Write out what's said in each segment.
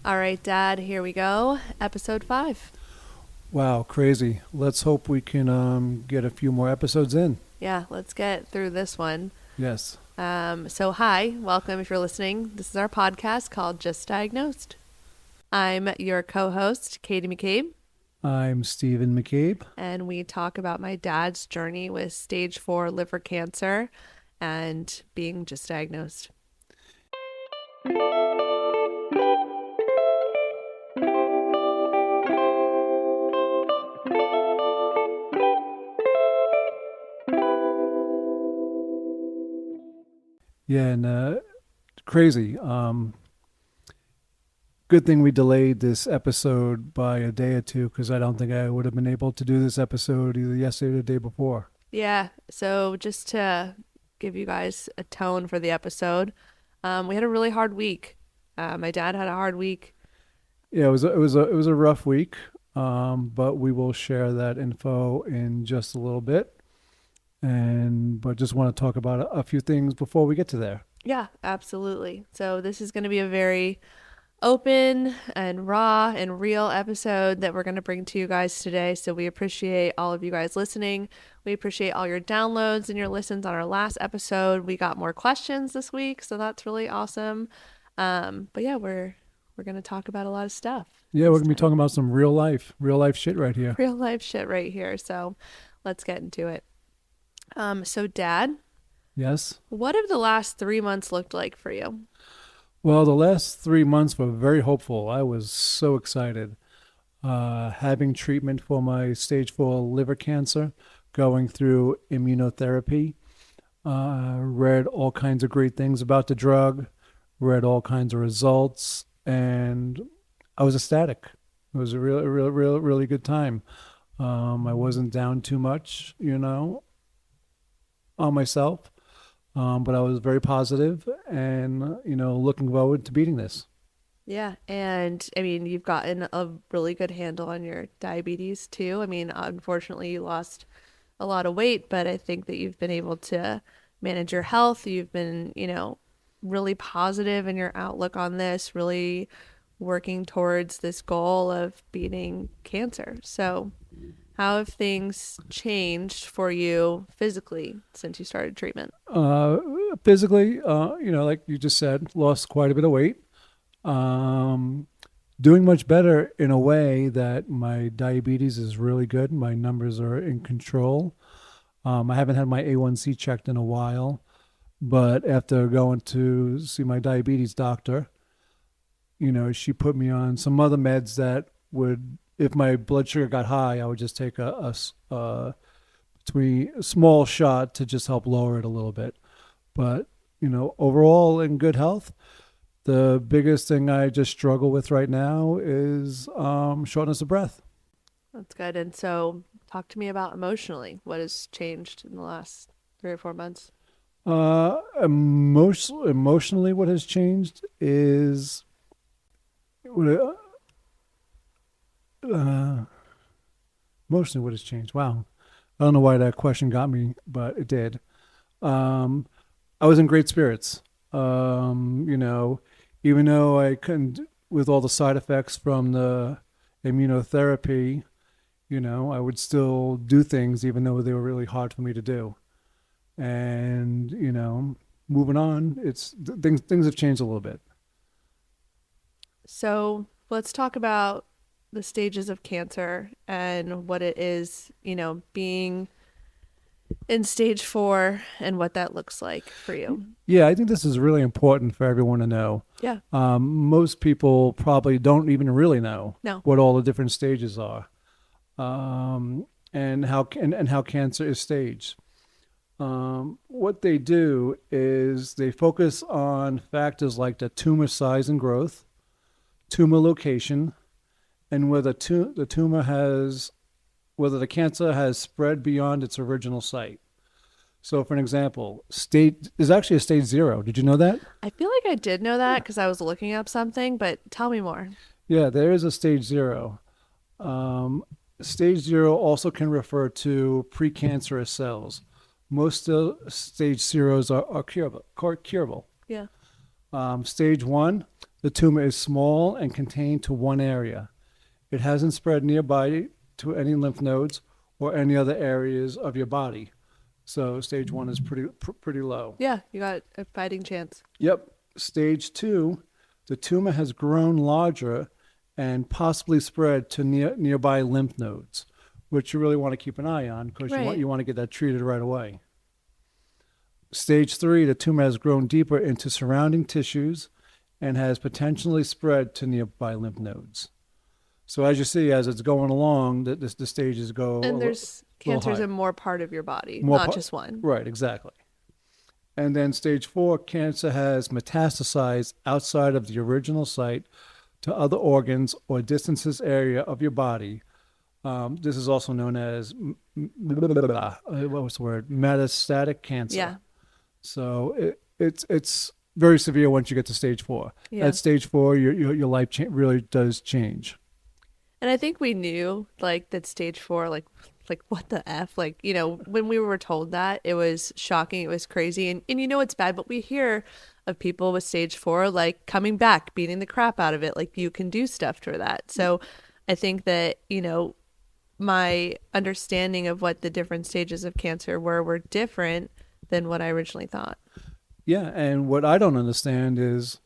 All right, Dad, here we go. Episode 5. Wow, crazy. Let's hope we can get a few more episodes in. Yeah, let's get through this one. Yes. Hi, welcome if you're listening. This is our podcast called Just Diagnosed. I'm your co host, Katie McCabe, I'm Stephen McCabe. and we talk about my dad's journey with stage 4 liver cancer and being just diagnosed. Yeah, and crazy. Good thing we delayed this episode by a day or two because I don't think I would have been able to do this episode either yesterday or the day before. Yeah, so just to give you guys a tone for the episode, we had a really hard week. My dad had a hard week. Yeah, it was a rough week, but we will share that info in just a little bit. But just want to talk about a few things before we get to there. Yeah, absolutely. So this is going to be a very open and raw and real episode that we're going to bring to you guys today. So we appreciate all of you guys listening. We appreciate all your downloads and your listens on our last episode. We got more questions this week, so that's really awesome. But yeah, we're going to talk about a lot of stuff. Yeah, we're this gonna be time. talking about some real life shit right here. Real life shit right here. So let's get into it. So Dad, Yes. what have the last 3 months looked like for you? Well, the last 3 months were very hopeful. I was so excited. Having treatment for my stage 4 liver cancer, going through immunotherapy, read all kinds of great things about the drug, read all kinds of results, and I was ecstatic. It was a really good time. I wasn't down too much, on myself. But I was very positive and, looking forward to beating this. Yeah, and I mean, you've gotten a really good handle on your diabetes too. I mean, unfortunately, you lost a lot of weight, but I think that you've been able to manage your health. You've been, really positive in your outlook on this, really working towards this goal of beating cancer. So, how have things changed for you physically since you started treatment? Physically, like you just said, lost quite a bit of weight. Doing much better in a way that my diabetes is really good. My numbers are in control. I haven't had my A1C checked in a while, but after going to see my diabetes doctor, she put me on some other meds that would, if my blood sugar got high, I would just take a small shot to just help lower it a little bit. But, overall in good health. The biggest thing I just struggle with right now is shortness of breath. That's good. And so, talk to me about emotionally. What has changed in the last 3 or 4 months? Emotionally, what has changed is emotionally what has changed. Wow, I don't know why that question got me, but it did. I was in great spirits. Even though I couldn't, with all the side effects from the immunotherapy, I would still do things even though they were really hard for me to do. And, moving on, things have changed a little bit. So, let's talk about the stages of cancer and what it is, being in stage 4 and what that looks like for you. Yeah, I think this is really important for everyone to know. Yeah. Most people probably don't even really know No. what all the different stages are, and how cancer is staged. What they do is they focus on factors like the tumor size and growth, tumor location, and whether whether the cancer has spread beyond its original site. So, for an example, there's actually a stage 0. Did you know that? I feel like I did know that because I was looking up something, but tell me more. Yeah, there is a stage 0. Stage 0 also can refer to precancerous cells. Most stage 0s are curable. Yeah. Stage 1, the tumor is small and contained to one area. It hasn't spread nearby to any lymph nodes or any other areas of your body. So stage 1 is pretty low. Yeah, you got a fighting chance. Yep. Stage 2, the tumor has grown larger and possibly spread to nearby lymph nodes, which you really want to keep an eye on because Right. you want to get that treated right away. Stage 3, the tumor has grown deeper into surrounding tissues and has potentially spread to nearby lymph nodes. So as you see, as it's going along, the stages go And there's cancers higher. in more part of your body, More not pa- just one. Right, exactly. And then stage 4, cancer has metastasized outside of the original site to other organs or distances area of your body. This is also known as what was the word? Metastatic cancer. Yeah. So it's very severe once you get to stage 4. Yeah. At stage 4, your life really does change. And I think we knew like that stage 4, like what the F? Like, you know, when we were told that, it was shocking, it was crazy. And you know it's bad, but we hear of people with stage 4 like coming back, beating the crap out of it. Like you can do stuff for that. So I think that, you know, my understanding of what the different stages of cancer were different than what I originally thought. Yeah, and what I don't understand is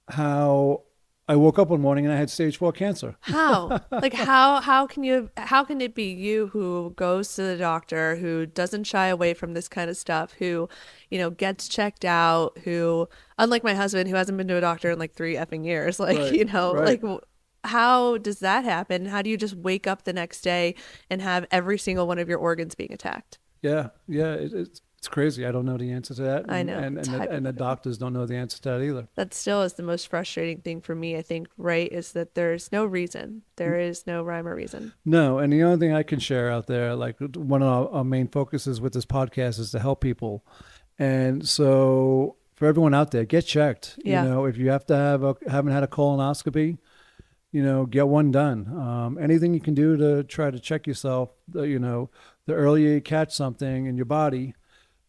how I woke up one morning and I had stage 4 cancer. How? Like how can it be you who goes to the doctor, who doesn't shy away from this kind of stuff, who, you know, gets checked out, who, unlike my husband who hasn't been to a doctor in like 3 effing years, like, Right, you know, right. like how does that happen? How do you just wake up the next day and have every single one of your organs being attacked? Yeah, it's crazy. I don't know the answer to that. I know. And the doctors don't know the answer to that either. That still is the most frustrating thing for me, I think, right, is that there's no reason. There is no rhyme or reason. No, and the only thing I can share out there, like one of our main focuses with this podcast is to help people. And so for everyone out there, get checked. Yeah. You know, if you haven't had a colonoscopy, you know, get one done. Anything you can do to try to check yourself, you know, the earlier you catch something in your body,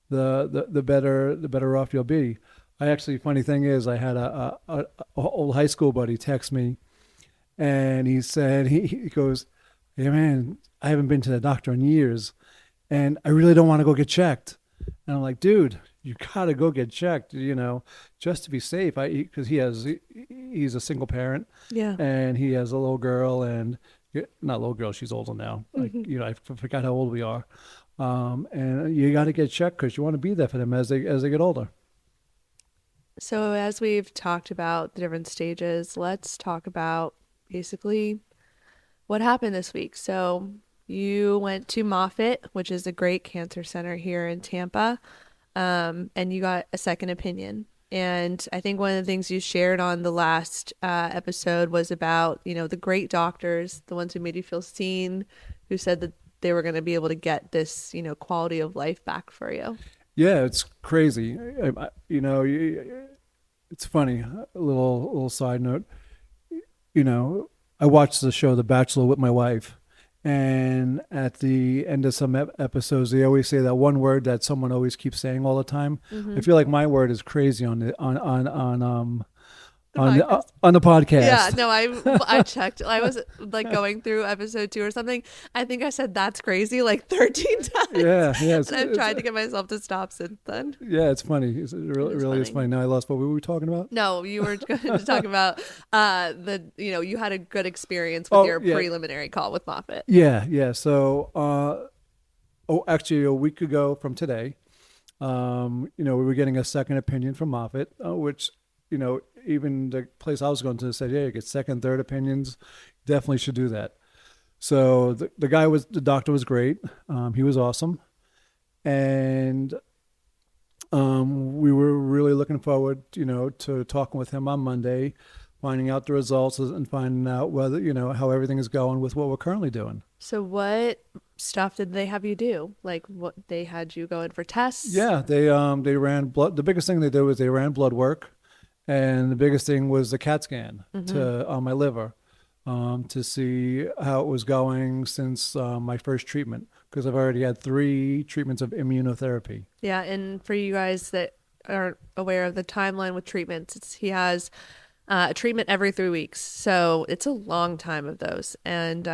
the better off you'll be. I actually, funny thing is, I had a old high school buddy text me, and he said he goes, "Hey man, I haven't been to the doctor in years, and I really don't want to go get checked." And I'm like, "Dude, you gotta go get checked, you know, just to be safe." Because he's a single parent, Yeah. and he has a little girl, and not little girl, she's older now. Like, you know, I forgot how old we are. And you got to get checked because you want to be there for them as they get older. So as we've talked about the different stages, let's talk about basically what happened this week. So you went to Moffitt, which is a great cancer center here in Tampa, and you got a second opinion. And I think one of the things you shared on the last episode was about, you know, the great doctors, the ones who made you feel seen, who said that they were going to be able to get this, you know, quality of life back for you. Yeah, it's crazy. You know, it's funny. A little side note. You know, I watched the show The Bachelor with my wife, and at the end of some episodes, they always say that one word that someone always keeps saying all the time. I feel like my word is crazy on the on the podcast. Yeah, no, I checked. I was like going through episode 2 or something. I think I said that's crazy like 13 times. Yeah. And I've tried to get myself to stop since then. Yeah, it's funny. It really is funny. Now I lost what we were talking about. No, you were going to talk about you know, you had a good experience with your preliminary call with Moffitt. Yeah. So, actually, a week ago from today, you know, we were getting a second opinion from Moffitt, which, you know, even the place I was going to said, yeah, you get second, third opinions. Definitely should do that. So the doctor was great. He was awesome. And we were really looking forward, you know, to talking with him on Monday, finding out the results and finding out whether, you know, how everything is going with what we're currently doing. So what stuff did they have you do? Like what they had you go in for tests? Yeah, they ran blood. The biggest thing they did was they ran blood work. And the biggest thing was the CAT scan on my liver to see how it was going since my first treatment, because I've already had 3 treatments of immunotherapy. Yeah, and for you guys that aren't aware of the timeline with treatments, he has treatment every 3 weeks. So it's a long time of those, and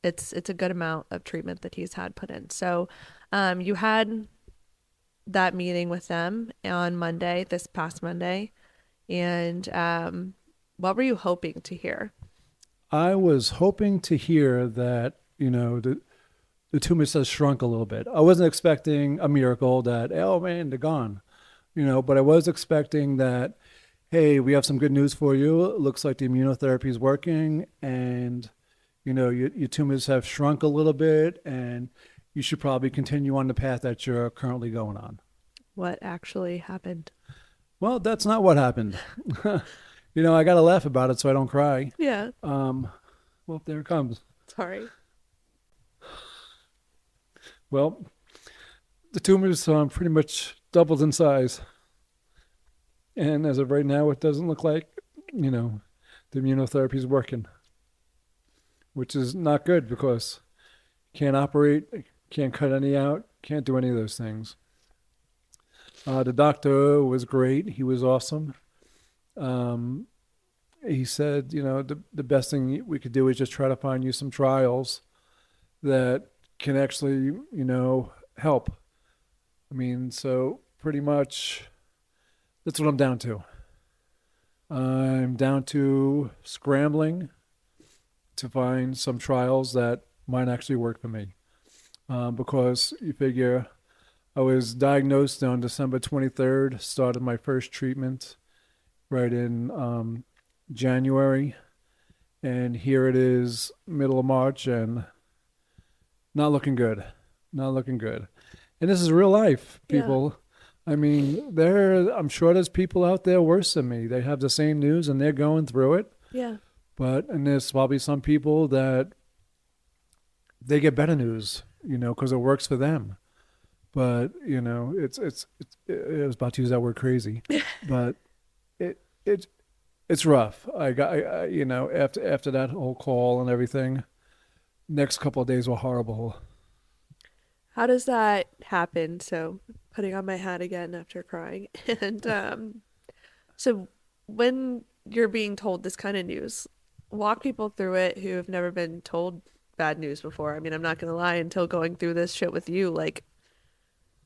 it's a good amount of treatment that he's had put in. So you had that meeting with them on Monday, this past Monday, and what were you hoping to hear? I was hoping to hear that, the tumors has shrunk a little bit. I wasn't expecting a miracle that, oh man, they're gone, but I was expecting that, hey, we have some good news for you. It looks like the immunotherapy is working, and, your tumors have shrunk a little bit, and you should probably continue on the path that you're currently going on. What actually happened? Well, that's not what happened. I got to laugh about it so I don't cry. Yeah, Well, there it comes. sorry. Well, the tumors pretty much doubled in size. And as of right now, it doesn't look like, the immunotherapy is working, which is not good because can't operate, can't cut any out, can't do any of those things. The doctor was great. He was awesome. Um, he said, the best thing we could do is just try to find you some trials that can actually, help. I mean, so pretty much that's what I'm down to. I'm down to scrambling to find some trials that might actually work for me. Because you figure I was diagnosed on December 23rd, started my first treatment right in January, and here it is, middle of March, and not looking good. Not looking good. And this is real life, Yeah, people. I mean, I'm sure there's people out there worse than me. They have the same news and they're going through it. yeah, And there's probably some people that they get better news, because it works for them. But, I was about to use that word crazy, but it, it, it's rough. After that whole call and everything, next couple of days were horrible. How does that happen? So, putting on my hat again after crying. And so, when you're being told this kind of news, walk people through it who have never been told bad news before. I mean, I'm not gonna lie, until going through this shit with you, like,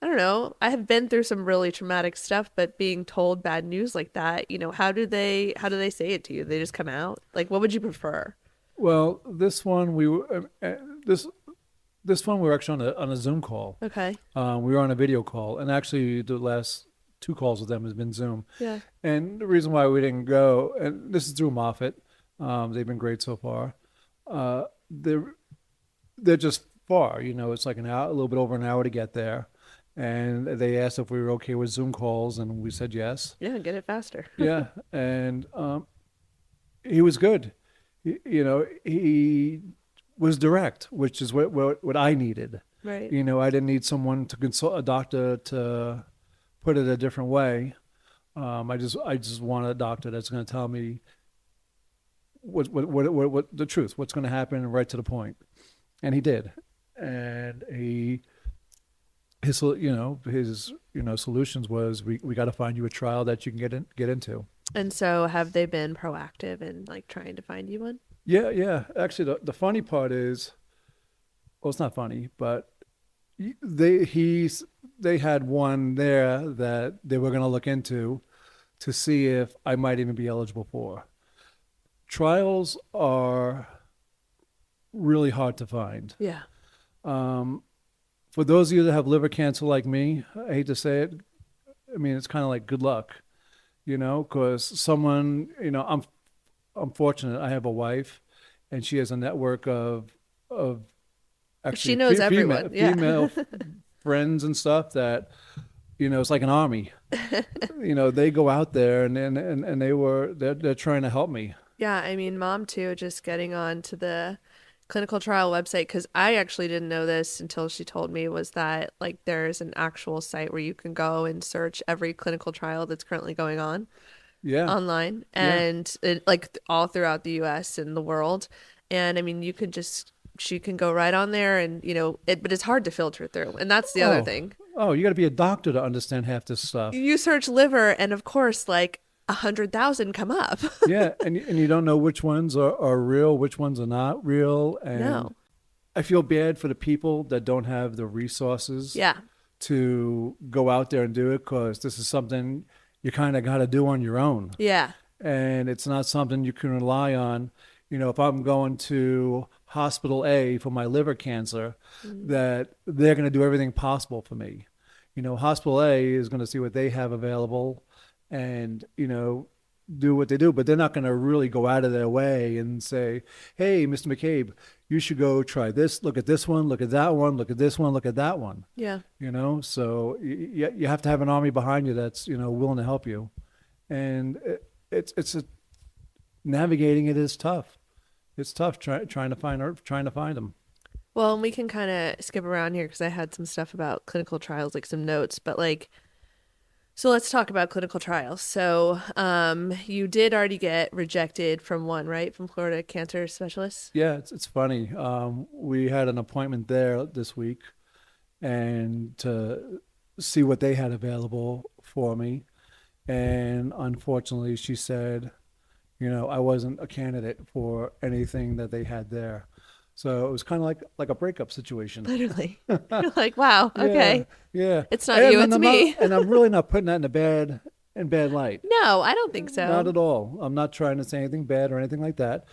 I don't know. I have been through some really traumatic stuff, but being told bad news like that, how do they say it to you? They just come out? Like, what would you prefer? Well, this one this one we were actually on a Zoom call. Okay. We were on a video call, and actually the last two calls with them has been Zoom. Yeah. And the reason why we didn't go, and this is through Moffitt, they've been great so far. Uh, they're they're just far, it's like an hour, a little bit over an hour to get there. And they asked if we were okay with Zoom calls, and we said yes. Yeah, get it faster. Yeah, and he was good. He was direct, which is what I needed. Right. I didn't need someone to consult a doctor to put it a different way. I just wanted a doctor that's going to tell me what the truth, what's going to happen, right to the point, and he did. And his solutions was we got to find you a trial that you can get into. And so have they been proactive in like trying to find you one? Yeah, yeah. Actually, the funny part is, well, it's not funny, but they had one there that they were going to look into to see if I might even be eligible for. Trials are really hard to find. Yeah. For those of you that have liver cancer like me, I hate to say it, I mean, it's kind of like good luck, because someone, I'm fortunate. I have a wife, and she has a network of She actually knows everyone. Yeah. female friends and stuff that, it's like an army. They go out there and they're trying to help me. Yeah, I mean, mom too, just getting on to the clinical trial website, because I actually didn't know this until she told me, was that like there's an actual site where you can go and search every clinical trial that's currently going on Yeah, online, yeah. and like all throughout the US and the world. And I mean, she can go right on there, and but it's hard to filter through. And that's the other Oh, thing. oh, you got to be a doctor to understand half this stuff. You search liver, and of course, like 100,000 come up. Yeah, and you don't know which ones are real, which ones are not real, and No. I feel bad for the people that don't have the resources Yeah. to go out there and do it because this is something you kind of got to do on your own. Yeah. And it's not something you can rely on. You know, if I'm going to hospital A for my liver cancer, Mm. that they're going to do everything possible for me. You know, hospital A is going to see what they have available and, you know, do what they do, but they're not going to really go out of their way and say, hey, Mr. McCabe, you should go try this. Look at this one. Look at that one. Look at this one. Look at that one. Yeah. You know, so you have to have an army behind you that's, you know, willing to help you. And it's a, navigating it is tough. It's tough trying to find them. Well, and we can kind of skip around here because I had some stuff about clinical trials, like some notes, but like, so let's talk about clinical trials. So, you did already get rejected from one, right? From Florida Cancer Specialists. Yeah, it's funny. We had an appointment there this week, and to see what they had available for me, and unfortunately, she said, you know, I wasn't a candidate for anything that they had there. So it was kind of like a breakup situation. Literally. You're like, wow, Yeah, okay. yeah. It's not you, it's I'm me. not, and I'm really not putting that in bad light. No, I don't think Not so. at all. I'm not trying to say anything bad or anything like that.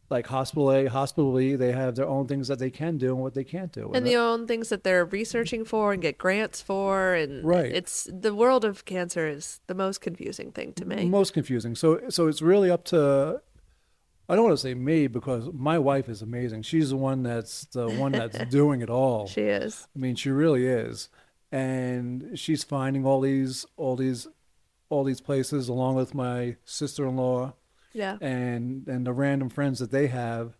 Like hospital A, hospital B, they have their own things that they can do and what they can't do. And the own things that they're researching for and get grants for. And Right. it's the world of cancer is the most confusing thing to me. Most confusing. So it's really up to, I don't want to say me because my wife is amazing. She's the one that's doing it all. She is. I mean, she really is. And she's finding all these places along with my sister-in-law Yeah. and the random friends that they have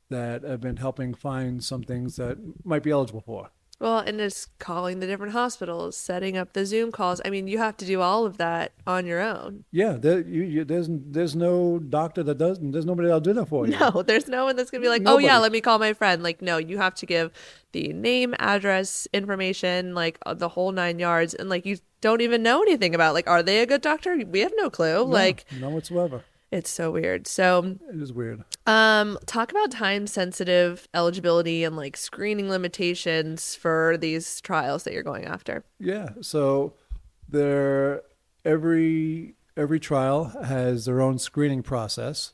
that have been helping find some things that might be eligible for. Well, and just calling the different hospitals, setting up the Zoom calls. I mean, you have to do all of that on your own. Yeah, there's no doctor that does. There's nobody that'll do that for you. No, there's no one that's going to be like, oh, Nobody. yeah, let me call my friend. Like, no, you have to give the name, address, information, like the whole 9 yards. And like, you don't even know anything about, like, are they a good doctor? We have no clue. No, Like, none whatsoever. it's so weird. So, It is weird. talk about time sensitive eligibility and like screening limitations for these trials that you're going after. Yeah. So there, every trial has their own screening process.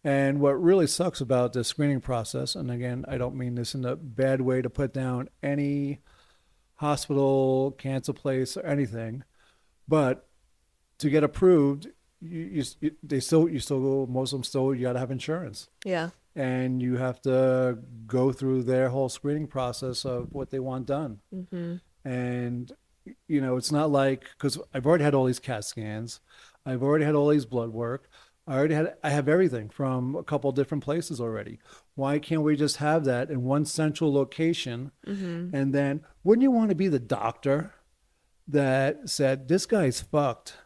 And what really sucks about the screening process, and again, I don't mean this in a bad way to put down any hospital, cancer place, or anything, but to get approved, you still go, most of them still, you got to have insurance. Yeah. And you have to go through their whole screening process of what they want done. Mm-hmm. And, you know, it's not like, because I've already had all these CAT scans, I've already had all these blood work. I have everything from a couple different places already. Why can't we just have that in one central location? Mm-hmm. And then wouldn't you want to be the doctor that said, this guy's fucked,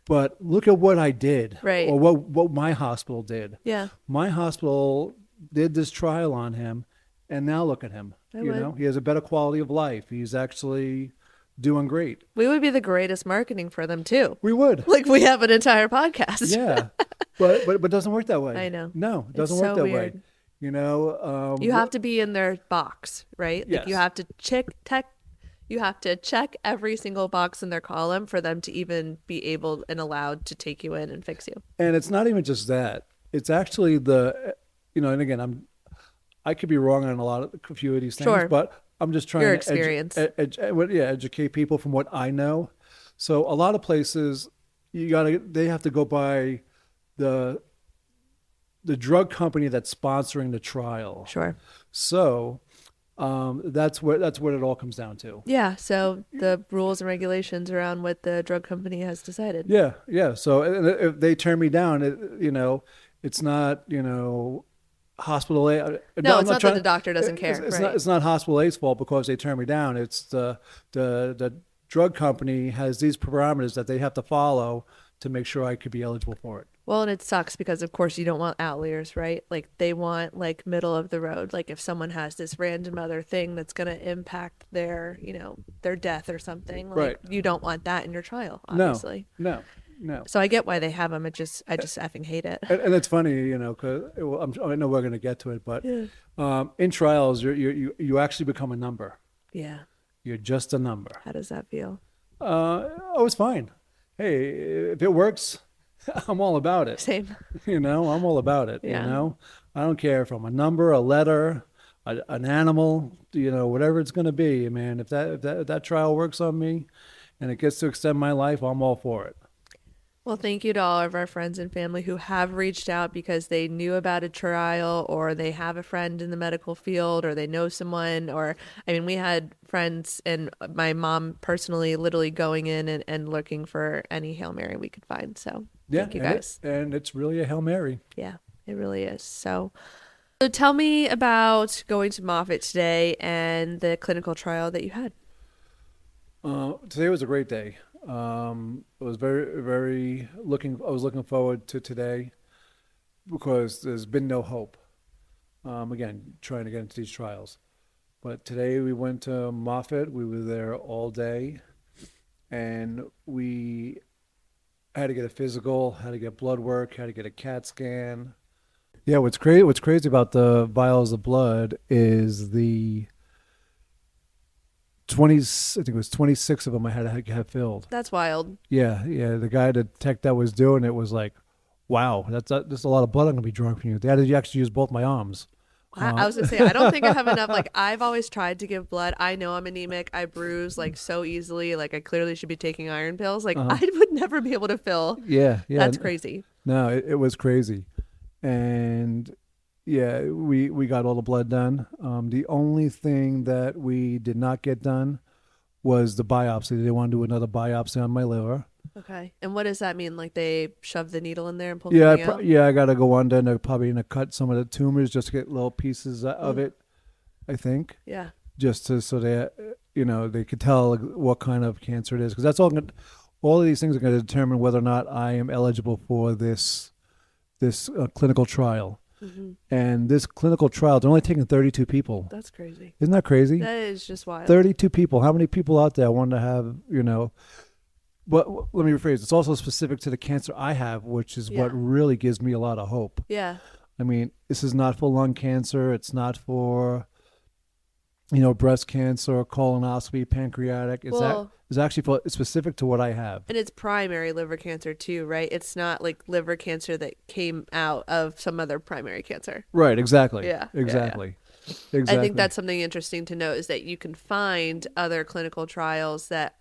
but look at what I did, Right. or what my hospital did. Yeah. My hospital did this trial on him, and now look at him. I You would. know, he has a better quality of life. He's actually doing great. We would be the greatest marketing for them too. We would. Like we have an entire podcast. Yeah, but it doesn't work that way. I know. No, it doesn't It's work so that way. weird. You know, You have to be in their box, right? Like you Yes. have to you have to check every single box in their column for them to even be able and allowed to take you in and fix you. and it's not even just that. It's actually and again, I could be wrong on a few of these things, Sure. but I'm just trying Your to experience. educate people from what I know. So a lot of places, they have to go by the drug company that's sponsoring the trial. Sure. So that's what it all comes down to. Yeah. So the rules and regulations around what the drug company has decided. Yeah, yeah. So if they turn me down, it's not, hospital A. No, it's not that the doctor doesn't care. It's Right. not. It's not hospital A's fault because they turn me down. It's the drug company has these parameters that they have to follow to make sure I could be eligible for it. Well, and it sucks because of course you don't want outliers, right? Like they want like middle of the road. Like if someone has this random other thing that's going to impact their, their death or something, like Right. you don't want that in your trial, obviously. No. No. So I get why they have them. I just effing hate it. And it's funny, because I know we're going to get to it, but Yeah. in trials, you actually become a number. Yeah. You're just a number. How does that feel? Oh, it's fine. Hey, if it works, I'm all about it. Same. I'm all about it. Yeah. I don't care if I'm a number, a letter, an animal, whatever it's going to be, man. If that trial works on me and it gets to extend my life, I'm all for it. Well, thank you to all of our friends and family who have reached out because they knew about a trial or they have a friend in the medical field or they know someone we had friends and my mom personally literally going in and looking for any Hail Mary we could find. So thank you guys. And it's really a Hail Mary. Yeah, it really is. So tell me about going to Moffitt today and the clinical trial that you had. Today was a great day. I was I was looking forward to today because there's been no hope. Again, trying to get into these trials. But today we went to Moffitt. We were there all day and we had to get a physical, had to get blood work, had to get a CAT scan. Yeah, what's crazy about the vials of blood is the 20, I think it was 26 of them I had to have filled. That's wild. Yeah. The tech that was doing it was like, wow, that's a lot of blood I'm going to be drawing from you. They had to actually use both my arms. I was going to say, I don't think I have enough. Like, I've always tried to give blood. I know I'm anemic. I bruise like so easily. Like, I clearly should be taking iron pills. Like, I would never be able to fill. Yeah. That's crazy. No, it was crazy. And yeah, we got all the blood done. The only thing that we did not get done was the biopsy. They wanted to do another biopsy on my liver. Okay. And what does that mean? Like they shove the needle in there and pull something out? Yeah, I got to go under and they're probably going to cut some of the tumors just to get little pieces of it, I think. Yeah. Just so they, they could tell what kind of cancer it is. Because that's all of these things are going to determine whether or not I am eligible for this clinical trial. Mm-hmm. And this clinical trial, they're only taking 32 people. That's crazy. Isn't that crazy? That is just wild. 32 people. How many people out there want to have, But let me rephrase. It's also specific to the cancer I have, which is what really gives me a lot of hope. Yeah. I mean, this is not for lung cancer. It's not for, breast cancer, colonoscopy, pancreatic. It's actually it's specific to what I have. And it's primary liver cancer too, right? It's not like liver cancer that came out of some other primary cancer. Right. Exactly. Yeah. Exactly. Yeah. Exactly. I think that's something interesting to note is that you can find other clinical trials that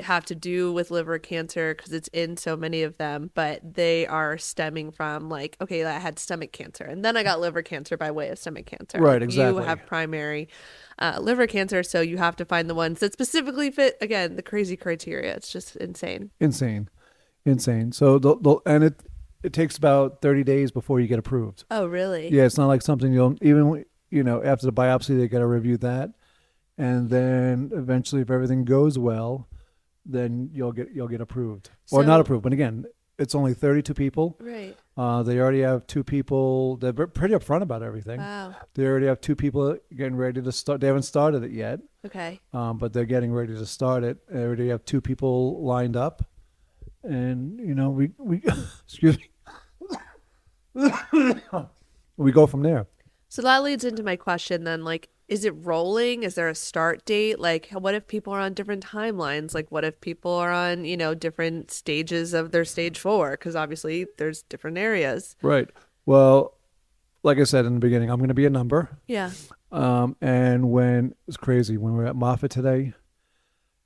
have to do with liver cancer because it's in so many of them, but they are stemming from like, okay, I had stomach cancer and then I got liver cancer by way of stomach cancer. Right, exactly. You have primary liver cancer, so you have to find the ones that specifically fit, again, the crazy criteria. It's just insane. Insane. So it takes about 30 days before you get approved. Oh, really? Yeah, it's not like something even after the biopsy, they got to review that. And then eventually, if everything goes well, then you'll get approved or not approved. But again, it's only 32 people. Right. They already have 2 people. They're pretty upfront about everything. Wow. They already have 2 people getting ready to start. They haven't started it yet. Okay. But they're getting ready to start it. They already have 2 people lined up. And, we excuse me. We go from there. So that leads into my question then, like, is it rolling? Is there a start date? Like, what if people are on different timelines? Like, what if people are on, different stages of their stage 4? Because obviously there's different areas. Right. Well, like I said in the beginning, I'm going to be a number. Yeah. And it's crazy. When we're at Moffitt today,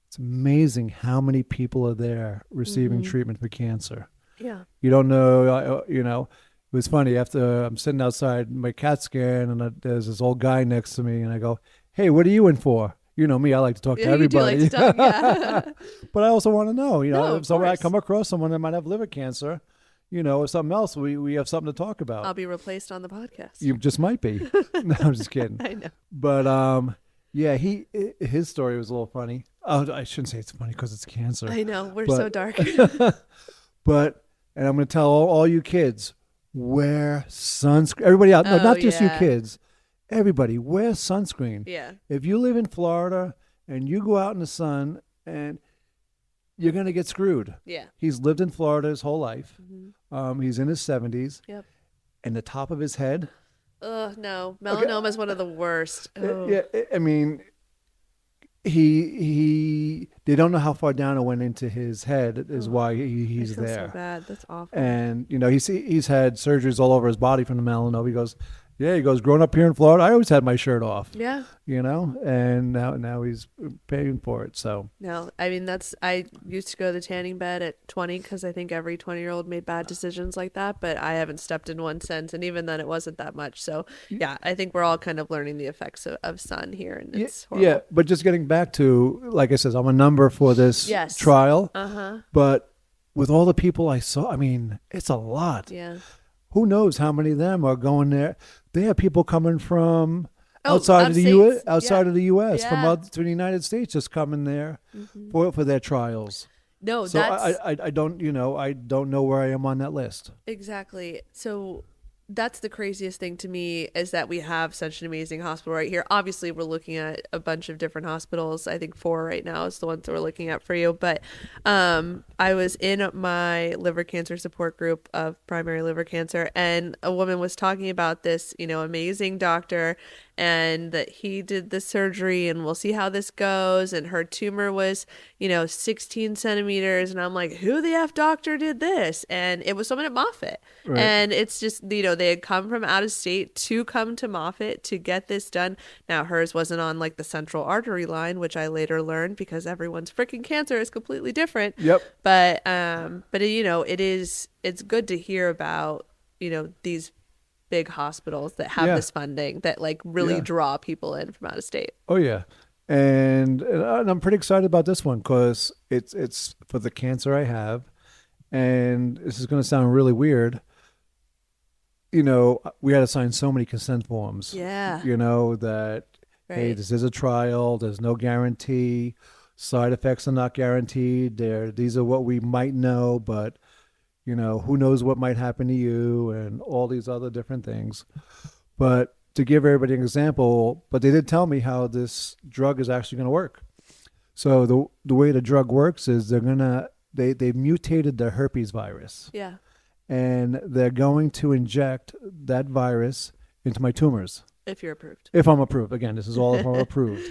it's amazing how many people are there receiving treatment for cancer. Yeah. You don't know, It was funny. After I'm sitting outside my CAT scan, and there's this old guy next to me, and I go, "Hey, what are you in for?" You know me; I like to talk to everybody. You do like to talk, yeah. But I also want to know, No, if I come across someone that might have liver cancer, or something else, we have something to talk about. I'll be replaced on the podcast. You just might be. No, I'm just kidding. I know. But yeah, his story was a little funny. Oh, I shouldn't say it's funny because it's cancer. I know we're so dark. And I'm going to tell all you kids. Wear sunscreen. Everybody out. No, not just you kids. Everybody, wear sunscreen. Yeah. If you live in Florida and you go out in the sun and you're going to get screwed. Yeah. He's lived in Florida his whole life. He's in his 70s, Yep. and the top of his head. Ugh, no. Okay, Melanoma is one of the worst. Oh, yeah, I mean, they don't know how far down it went into his head is why I he's feel so there. bad. That's awful. And he's had surgeries all over his body from the melanoma. He goes, growing up here in Florida, I always had my shirt off. Yeah. And now he's paying for it. So No, I mean, I used to go to the tanning bed at 20 because I think every 20-year-old made bad decisions like that, but I haven't stepped in one since. And even then, it wasn't that much. So, yeah, I think we're all kind of learning the effects of sun here. And it's horrible. yeah, but just getting back to, like I said, I'm a number for this Yes. trial. Uh-huh. But with all the people I saw, I mean, it's a lot. Yeah. Who knows how many of them are going there? They have people coming from outside of the upstate. U.S. Outside of the U.S. from Yeah. out to the United States, just coming there for their trials. No, So that's I don't know where I am on that list. exactly. So that's the craziest thing to me is that we have such an amazing hospital right here. Obviously, we're looking at a bunch of different hospitals. I think 4 right now is the ones that we're looking at for you. But I was in my liver cancer support group of primary liver cancer, and a woman was talking about this, amazing doctor, and that he did the surgery, and we'll see how this goes. And her tumor was, 16 centimeters. And I'm like, who the F doctor did this? And it was someone at Moffitt. Right. And it's just, they had come from out of state to come to Moffitt to get this done. Now, hers wasn't on like the central artery line, which I later learned because everyone's freaking cancer is completely different. Yep. But it's good to hear about, these big hospitals that have this funding that like really draw people in from out of state. Oh yeah, and I'm pretty excited about this one because it's for the cancer I have, and this is going to sound really weird. We had to sign so many consent forms. Yeah. That hey, Right. this is a trial. There's no guarantee. Side effects are not guaranteed. These are what we might know, but who knows what might happen to you and all these other different things. But to give everybody an example, but they did tell me how this drug is actually going to work. So the way the drug works is they mutated the herpes virus. Yeah. And they're going to inject that virus into my tumors. If you're approved. If I'm approved. Again, this is all if I'm approved.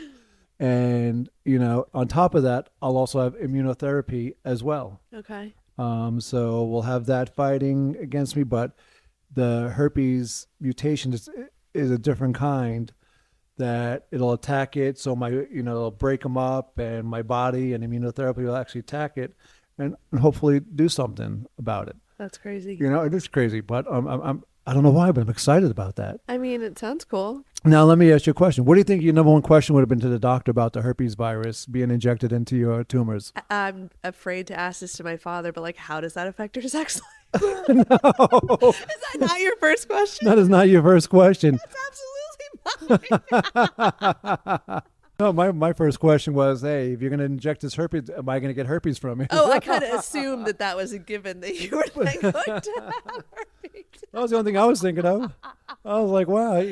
And, on top of that, I'll also have immunotherapy as well. Okay. So we'll have that fighting against me, but the herpes mutation is a different kind that it'll attack it. So it'll break them up, and my body and immunotherapy will actually attack it and hopefully do something about it. That's crazy. It is crazy, but I don't know why, but I'm excited about that. I mean, it sounds cool. Now, let me ask you a question. What do you think your number one question would have been to the doctor about the herpes virus being injected into your tumors? I'm afraid to ask this to my father, but like, how does that affect your sex life? No. Is that not your first question? That is not your first question. That's absolutely mine. No, my first question was, hey, if you're going to inject this herpes, am I going to get herpes from you? Oh, I kind of assumed that was a given that you were like going to have herpes. That was the only thing I was thinking of. I was like, wow, I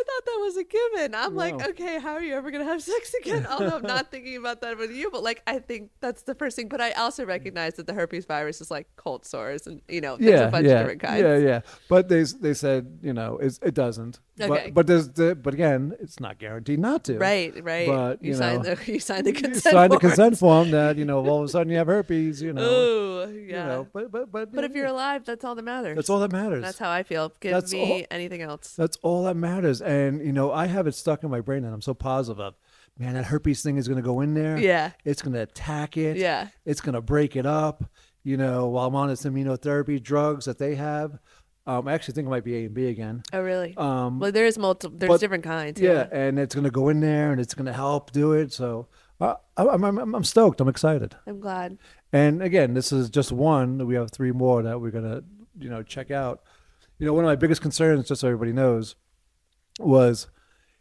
thought that was a given. I'm like, No. okay, how are you ever going to have sex again? Although I'm not thinking about that with you, but like, I think that's the first thing. But I also recognize that the herpes virus is like cold sores and, there's a bunch of different kinds. Yeah. But they said, it doesn't. Okay. But again, it's not guaranteed not to. Right. But, you signed the you consent signed the form. consent form that, all of a sudden you have herpes, Ooh, yeah. But if you're alive, that's all that matters. that's all that matters. That's how I feel. Give me anything else. That's all that matters. And, I have it stuck in my brain and I'm so positive of, man, that herpes thing is going to go in there. Yeah. It's going to attack it. Yeah. It's going to break it up. While I'm on this immunotherapy drugs that they have. I actually think it might be A and B again. Oh, really? Well, there's multiple. There's different kinds. Yeah. And it's going to go in there and it's going to help do it. So I'm stoked. I'm excited. I'm glad. And again, this is just one. We have 3 more that we're going to, check out. One of my biggest concerns, just so everybody knows, was,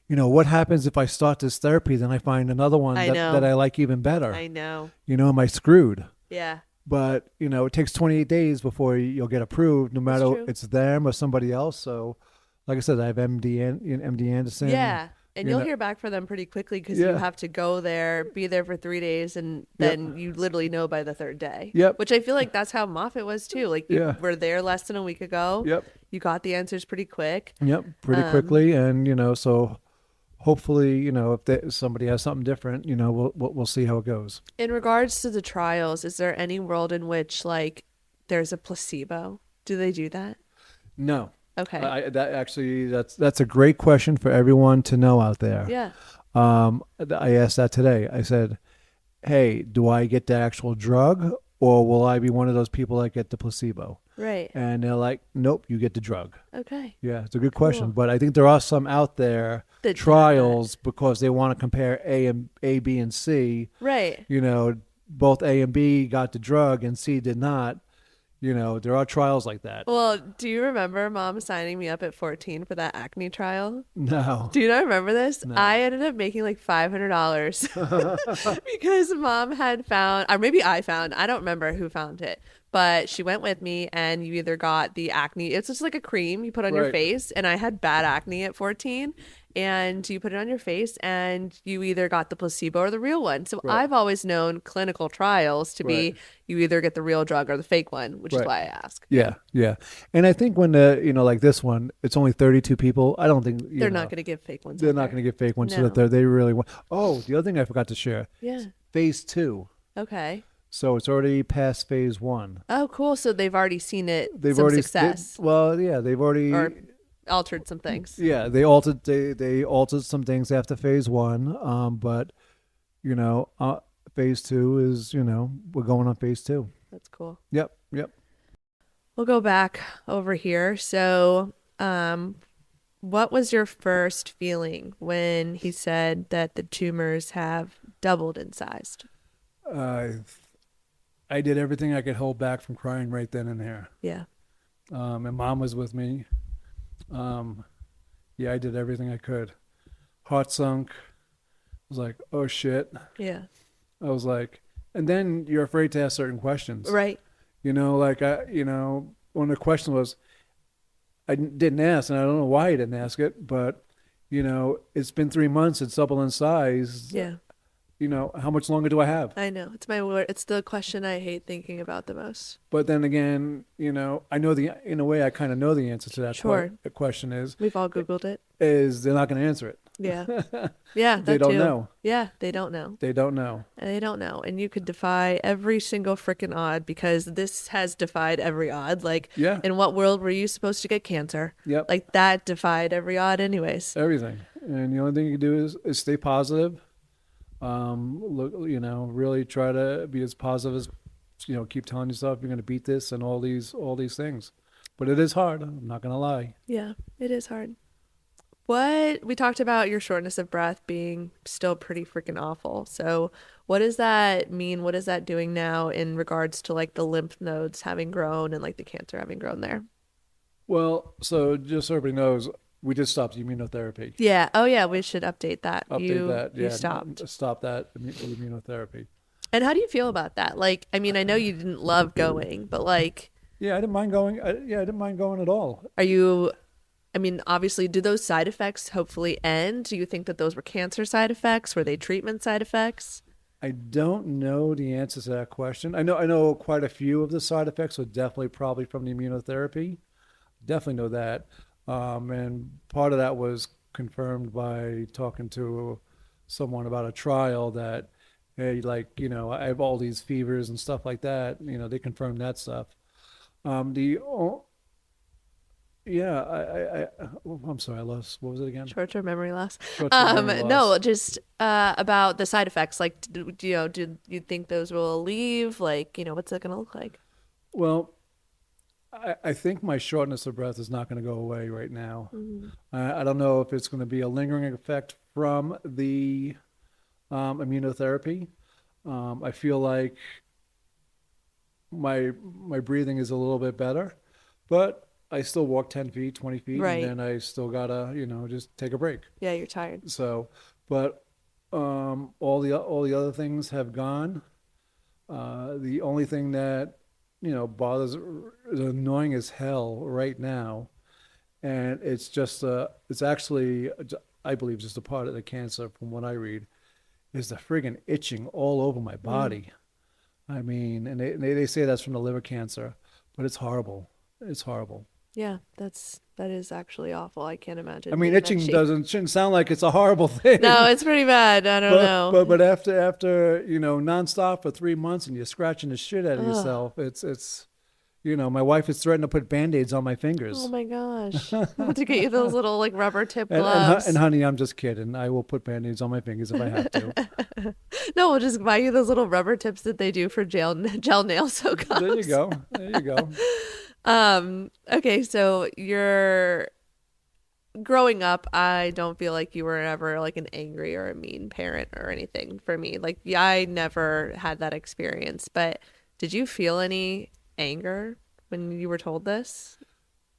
what happens if I start this therapy, then I find another one that I like even better? I know. Am I screwed? Yeah. But, it takes 28 days before you'll get approved, no matter true. it's them or somebody else. So, like I said, I have MD Anderson. Yeah. And You you'll know, hear back from them pretty quickly because you yeah, have to go there, be there for 3 days, and yep, then you literally know by the third day. yep, Which I feel like that's how Moffat was too. Like you yeah, were there less than a week ago, yep, you got the answers pretty quick. yep, pretty Um, quickly, and so hopefully, if somebody has something different, we'll see how it goes. in regards to the trials, is there any world in which like there's a placebo? Do they do that? No, Okay. that actually that's a great question for everyone to know out there. Yeah. I asked that today. I said, "Hey, do I get the actual drug, or will I be one of those people that get the placebo?" Right. And they're like, "Nope, you get the drug." Okay. Yeah, it's a good question, Cool. but I think there are some out there That have that. trials because they want to compare A, B, and C. Right. Both A and B got the drug and C did not. There are trials like that. Well, do you remember mom signing me up at 14 for that acne trial? No, Do you not remember this? no. I ended up making like $500 because mom had found, or maybe I found, I don't remember who found it, but she went with me and you either got the acne, it's just like a cream you put on your Right, face. And I had bad acne at 14 and you put it on your face and you either got the placebo or the real one. So right, I've always known clinical trials to right, be you either get the real drug or the fake one, which is right. why I ask. Yeah. Yeah, yeah. And I think when like this one, it's only 32 people. I don't think They're not going to give fake ones they're out not there. going to get fake ones so that No. they really want. Oh, the other thing I forgot to share, Yeah. phase 2. Okay. So it's already past phase 1. Oh, cool. So they've already seen it, They've some already success well, yeah, they've already or altered some things. yeah, they altered some things after phase 1. But you know, phase 2 is we're going on phase 2. That's cool. Yep, yep. We'll go back over here. So, what was your first feeling when he said that the tumors have doubled in size? Uh, I did everything I could hold back from crying right then and there. Yeah. And mom was with me. Um, yeah, I did everything I could. Heart sunk. I was like, oh shit. Yeah. I was like, and then you're afraid to ask certain questions. Right. When the question was, didn't ask, and I don't know why I didn't ask it, but it's been 3 months. It's double in size. Yeah. How much longer do I have? I know. It's my word. It's the question I hate thinking about the most. But then again, I know in a way, I kind of know the answer to that Sure. question We've all Googled it. is they're not going to answer it. Yeah. Yeah, They that don't too. know. Yeah, they don't know. They don't know. And they don't know. And you could defy every single freaking odd because this has defied every odd. Like, Yeah. in what world were you supposed to get cancer? Yep. Like, that defied every odd, anyways. Everything. And the only thing you can do is stay positive. Look, really try to be as positive as, keep telling yourself you're going to beat this and all these things. But it is hard. I'm not going to lie. Yeah, it is hard. What we talked about your shortness of breath being still pretty freaking awful. So, what does that mean? What is that doing now in regards to like the lymph nodes having grown and like the cancer having grown there? Well, so just so everybody knows, we just stopped immunotherapy. Yeah. Oh, yeah. We should update that. Update that. You Yeah. stopped. Stop that immunotherapy. And how do you feel about that? Like, I mean, I know you didn't love going, but like, Yeah, I didn't mind going. I didn't mind going at all. are you, I mean, obviously, do those side effects hopefully end? Do you think that those were cancer side effects? Were they treatment side effects? I don't know the answer to that question. I know quite a few of the side effects were definitely probably from the immunotherapy. Definitely know that. And part of that was confirmed by talking to someone about a trial that, hey, I have all these fevers and stuff like that. They confirmed that stuff. The oh, yeah, I'm sorry, I lost. What was it again? Short-term memory loss. Short-term memory No, loss. just about the side effects. Like, do you think those will leave? Like, what's that gonna look like? Well, I think my shortness of breath is not going to go away right now. Mhm. I don't know if it's going to be a lingering effect from the immunotherapy. I feel like my breathing is a little bit better, but I still walk 10 feet, 20 feet, and Right. then I still gotta, just take a break. Yeah, you're tired. So, but all the other things have gone. The only thing that bothers is annoying as hell right now, and it's just it's actually I believe just a part of the cancer from what I read, is the friggin' itching all over my Mm. body. I mean, and they say that's from the liver cancer, but it's horrible. It's horrible. Yeah, that is actually awful. I can't I imagine mean, being in that itching shape. shouldn't sound like it's a horrible No, thing, it's pretty bad. I don't but know. after nonstop for 3 months and you're scratching the shit out of Ugh. yourself, it's my wife has threatened to put band-aids on my Oh fingers. my gosh. I'll have to get you those little like rubber tip And gloves. honey, I'm just kidding. I will put band-aids on my fingers if I have to. No, we'll just buy you those little rubber tips that they do for gel nail soak There you ups. go. There you go. Okay, so you're growing up, I don't feel like you were ever like an angry or a mean parent or anything for me. Like, yeah, I never had that experience, but did you feel any anger when you were told this?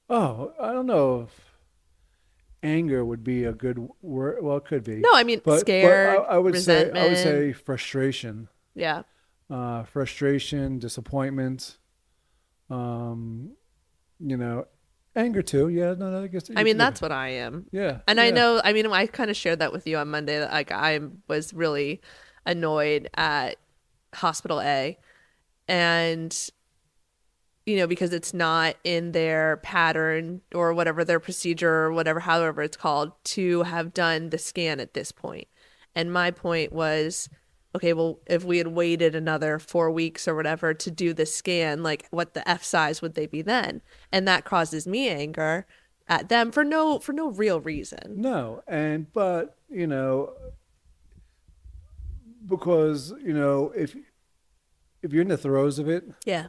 Oh, I don't know if anger would be a good word. Well, it could be, No, I mean but scared, I would resentment. say frustration, Yeah. frustration, disappointment. Um, you know, anger too. Yeah, no, I guess I you mean, could. that's what I am. Yeah, And I yeah. know, I mean, I kind of shared that with you on Monday that like I was really annoyed at Hospital A and because it's not in their pattern or whatever their procedure or whatever, however it's called, to have done the scan at this point. And my point was, okay, well, if we had waited another 4 weeks or whatever to do the scan, like what the F size would they be then? And that causes me anger at them for no real reason. No, but because if you're in the throes of it Yeah.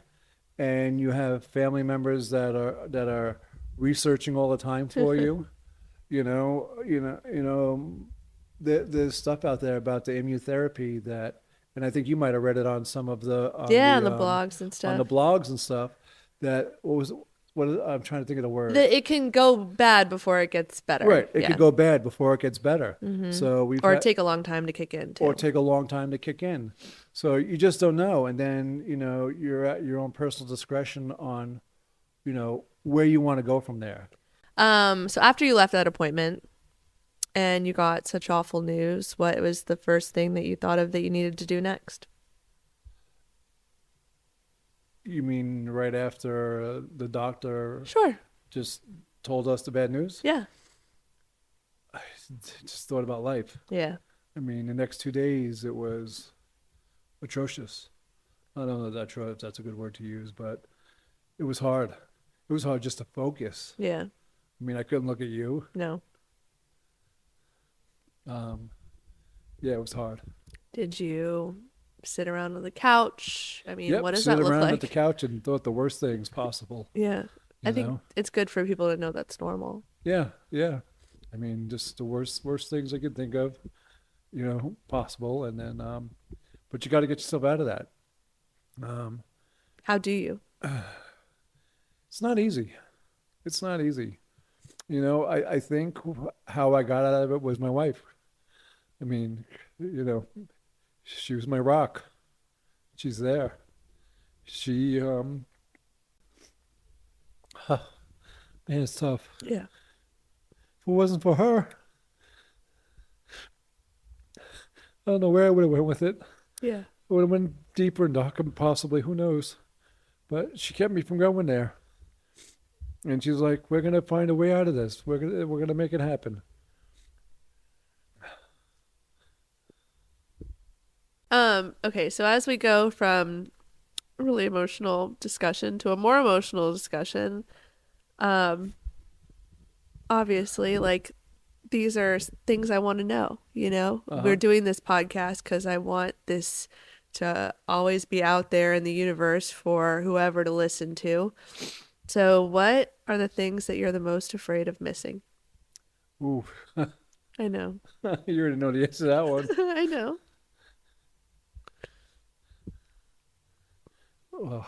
and you have family members that are researching all the time for you, there's stuff out there about the immunotherapy and I think you might have read it on some of the Yeah, on the blogs and on the stuff. blogs and stuff that I'm trying to think of the word. That it can go bad before it gets better. Right, it Yeah. could go bad before it gets better. Hmm. So we've Or had take a long time to kick in or too. take a long time to kick in. So you just don't know, and then you're at your own personal discretion on where you want to go from there. So after you left that appointment and you got such awful news, what was the first thing that you thought of that you needed to do next? You mean right after the doctor Sure. just told us the bad news? Yeah. I just thought about life. Yeah. I mean, the next 2 days it was atrocious. I don't know if that's a good word to use, but it was hard. It was hard just to focus. Yeah. I mean, I couldn't look at you. No. Um, yeah, it was hard. Did you sit around on the couch? I mean, what Yep, does sit that look around at the like? couch and thought the worst things possible. Yeah. I You think know? it's good for people to know that's normal. Yeah, yeah. I mean, just the worst things I could think of, possible, and then, but you got to get yourself out of that. Um, How do you? it's not easy. It's not easy. I think how I got out of it was my wife. I mean, you know, she was my rock. She's there. She, man, it's tough. Yeah. If it wasn't for her, I don't know where I would have went with it. Yeah. I would have went deeper and darker, possibly. Who knows? But she kept me from going there. And she's like, "We're gonna find a way out of this. We're gonna make it happen." Okay, so as we go from a really emotional discussion to a more emotional discussion, um, obviously, like these are things I want to know, Uh We're huh. doing this podcast because I want this to always be out there in the universe for whoever to listen to. So, what are the things that you're the most afraid of missing? Ooh, I know. you already know the answer to that one. I know. Oh,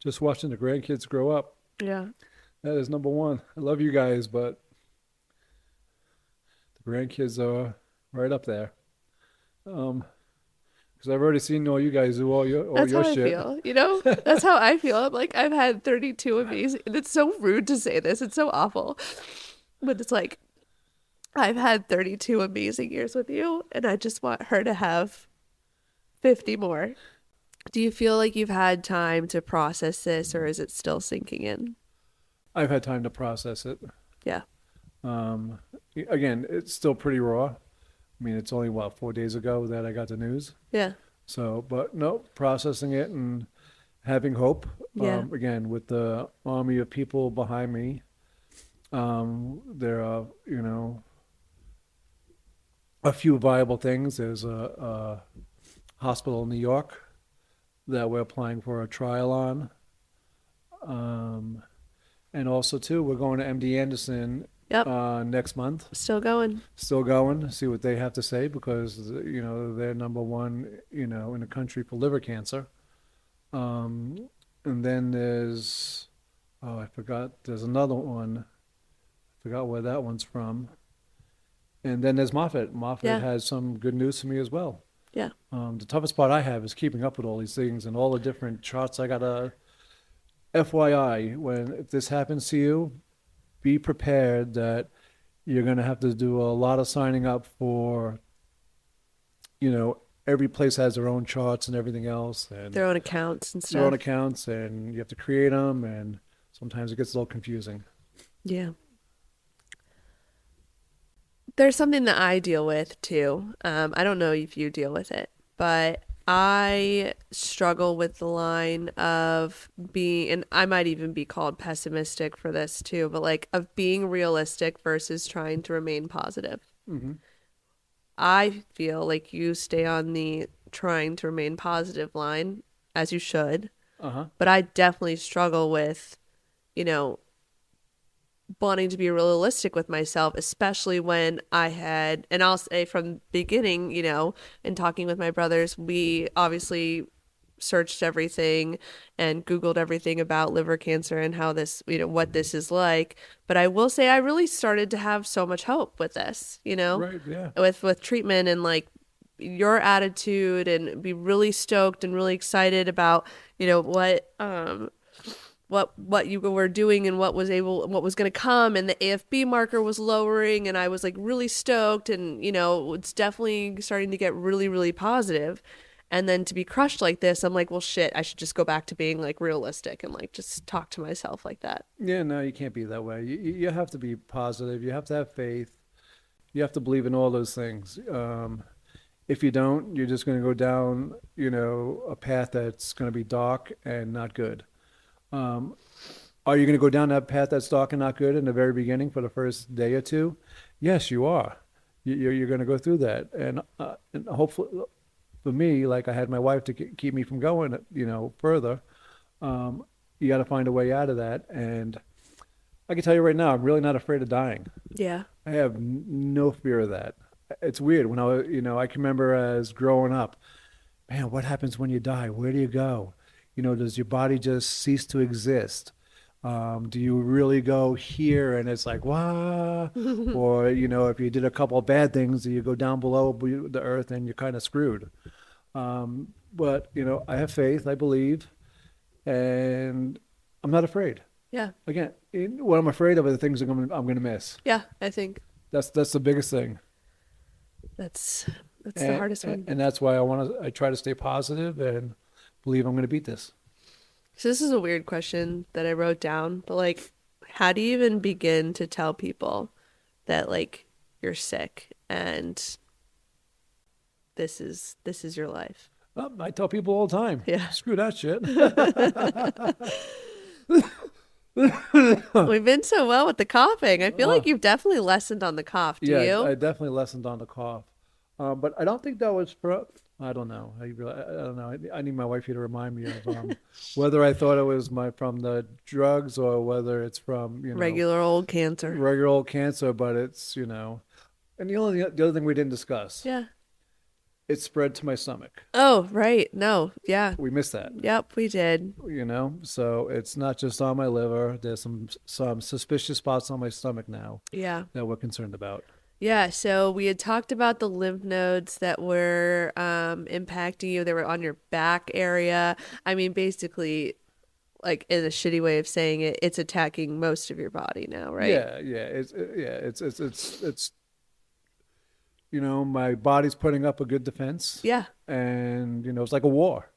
just watching the grandkids grow up. Yeah. That is number one. I love you guys, but the grandkids are right up there. Because I've already seen all you guys do all That's your how I shit. feel, That's how I feel. I'm like, I've had 32 amazing, and it's so rude to say this. It's so awful. But it's like, I've had 32 amazing years with you, and I just want her to have 50 more. Do you feel like you've had time to process this, or is it still sinking in? I've had time to process it. Yeah. Um, Again, it's still pretty raw. I mean, it's only what, 4 days ago that I got the news. Yeah. So, but no, processing it and having hope. Yeah. Again, with the army of people behind me, there are, a few viable things. There's a hospital in New York that we're applying for a trial on. Um, and also, too, we're going to MD Anderson Yep. next month. Still going. Still going, see what they have to say because, they're number one, in the country for liver cancer. And then I forgot, there's another one. I forgot where that one's from. And then there's Moffitt. Moffitt Yeah. has some good news for me as well. Yeah. The toughest part I have is keeping up with all these things and all the different charts. I got a FYI, if this happens to you, be prepared that you're going to have to do a lot of signing up for, every place has their own charts and everything else and Their own accounts and their own stuff. accounts, and you have to create them, and sometimes it gets a little confusing. Yeah. There's something that I deal with too. I don't know if you deal with it, but I struggle with the line of being, and I might even be called pessimistic for this too, but like of being realistic versus trying to remain positive. Mm-hmm. I feel like you stay on the trying to remain positive line, as you should, Uh-huh. but I definitely struggle with, you know, wanting to be realistic with myself, especially when I had, and I'll say from the beginning, in talking with my brothers, we obviously searched everything and Googled everything about liver cancer and how this, what this is like. But I will say I really started to have so much hope with this, Right, yeah. with treatment and like your attitude and be really stoked and really excited about, what you were doing and what was going to come, and the AFB marker was lowering, and I was like really stoked, and it's definitely starting to get really really positive. And then to be crushed like this, I'm like, well shit, I should just go back to being like realistic and like just talk to myself like that. Yeah, no, you can't be that way. You have to be positive. You have to have faith. You have to believe in all those things. If you don't, you're just going to go down, a path that's going to be dark and not good. Are you going to go down that path that's dark and not good in the very beginning for the first day or two? Yes, you are. You're going to go through that, and hopefully, for me, like I had my wife to keep me from going, further. You got to find a way out of that, and I can tell you right now, I'm really not afraid of dying. Yeah. I have no fear of that. It's weird when I can remember as growing up, man, what happens when you die? Where do you go? Does your body just cease to exist? Do you really go here and it's like, wah? Or, if you did a couple of bad things, you go down below the earth and you're kind of screwed. But, I have faith, I believe, and I'm not afraid. Yeah. Again, what I'm afraid of are the things I'm going to miss. Yeah, I think That's the biggest thing. that's the hardest one. And that's why I try to stay positive and believe I'm going to beat this. So this is a weird question that I wrote down, but like, how do you even begin to tell people that like you're sick and this is your life? I tell people all the time, Yeah. screw that shit. We've been so well with the coughing. I feel like you've definitely lessened on the cough. Do Yeah, you? I definitely lessened on the cough. But I don't think that was I don't know. I don't know. I need my wife here to remind me of whether I thought it was from the drugs or whether it's from, Regular old cancer. regular old cancer, but it's, and the other thing we didn't discuss, Yeah. it spread to my stomach. Oh, right. No. Yeah. We missed that. Yep, we did. So it's not just on my liver. There's some suspicious spots on my stomach now Yeah. that we're concerned about. Yeah, so we had talked about the lymph nodes that were impacting you. They were on your back area. I mean, basically, like in a shitty way of saying it, it's attacking most of your body now, right? Yeah. It's my body's putting up a good defense, Yeah. and it's like a war.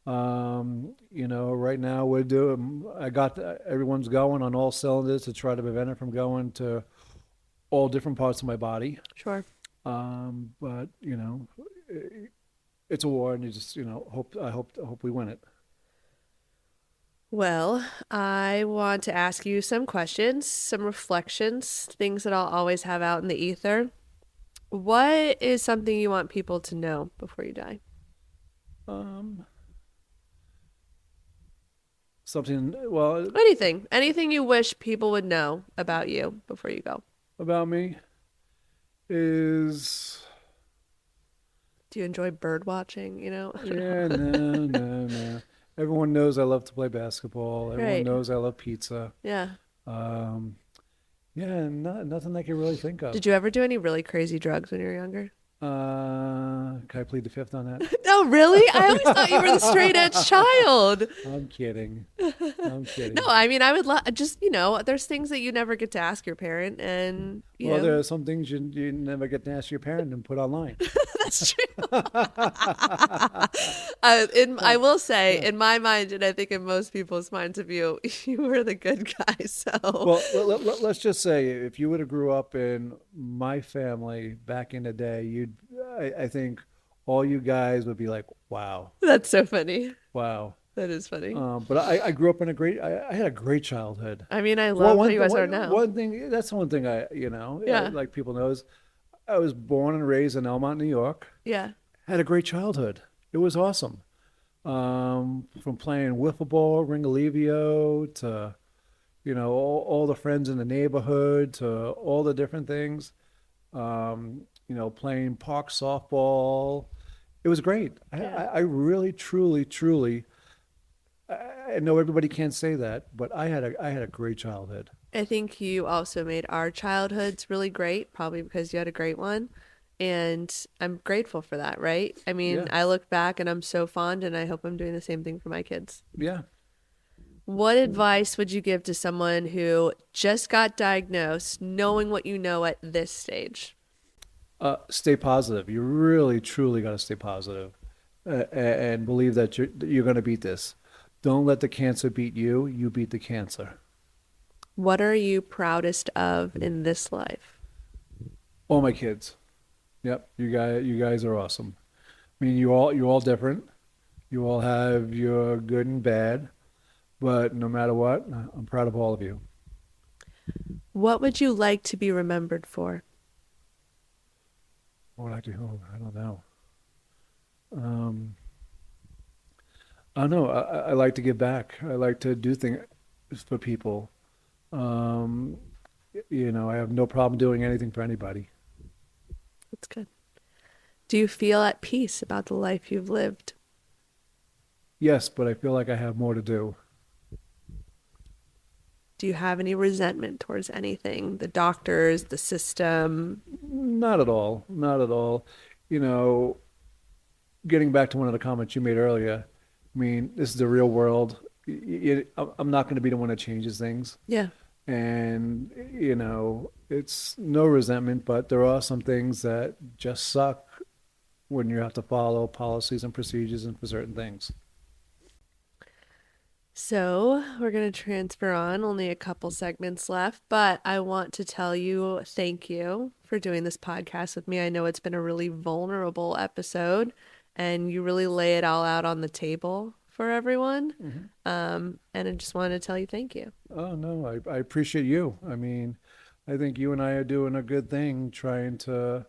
Right now we're doing. I got everyone's going on all cylinders to try to prevent it from going to all different parts of my body. Sure. But it's a war, and you just hope we win it. Well, I want to ask you some questions, some reflections, things that I'll always have out in the ether. What is something you want people to know before you die? Um, Something well Anything. Anything you wish people would know about you before you go. about me is Do you enjoy bird watching, I don't yeah, know. no. Everyone knows I love to play basketball. Everyone Right. knows I love pizza. Yeah. Um, yeah, nothing I can really think of. Did you ever do any really crazy drugs when you were younger? Can I plead the fifth on that? No, really? I always thought you were the straight edge child. I'm kidding. I'm No, kidding. I mean, I would just, there's things that you never get to ask your parent, and, Well, there are some things you never get to ask your parent and put online. that's true. I will say, in my mind, and I think in most people's minds of you, you were the good guy. So, Well, let's just say if you would have grew up in my family back in the day, I think all you guys would be like, wow, that's so funny. wow. That is funny. But I grew up in I had a great childhood. I mean, I Well, love how you guys are now. one thing, that's the one thing Yeah. like people knows, I was born and raised in Elmont, New York. Yeah. Had a great childhood. It was awesome. From playing wiffle ball, ringalivio, to, all the friends in the neighborhood, to all the different things. Playing park softball. It was great. Yeah. I really, truly, truly, I know everybody can't say that, but I had a great childhood. I think you also made our childhoods really great, probably because you had a great one. And I'm grateful for that, right? I mean, Yeah, I look back and I'm so fond, and I hope I'm doing the same thing for my kids. yeah. What advice would you give to someone who just got diagnosed, knowing what you know at this stage? Stay positive. You really, truly got to stay positive, and believe that you're going to beat this. Don't let the cancer beat you. You beat the cancer. What are you proudest of in this life? All my kids. Yep, you guys are awesome. I mean, you're all different. You all have your good and bad, but no matter what, I'm proud of all of you. What would you like to be remembered for? What would I do? I don't know. Um, I don't know. I like to give back. I like to do things for people. Um, I have no problem doing anything for anybody. That's good. Do you feel at peace about the life you've lived? Yes, but I feel like I have more to do. Do you have any resentment towards anything? The doctors, the system? Not at all. Not at all. You know, Getting back to one of the comments you made earlier, I mean, this is the real world. I'm not going to be the one that changes things. Yeah. And, it's no resentment, but there are some things that just suck when you have to follow policies and procedures and for certain things. So we're going to transfer on, only a couple segments left, but I want to tell you thank you for doing this podcast with me. I know it's been a really vulnerable episode, and you really lay it all out on the table for everyone. Mhm. And I just wanted to tell you thank you. Oh, no, I appreciate you. I mean, I think you and I are doing a good thing trying to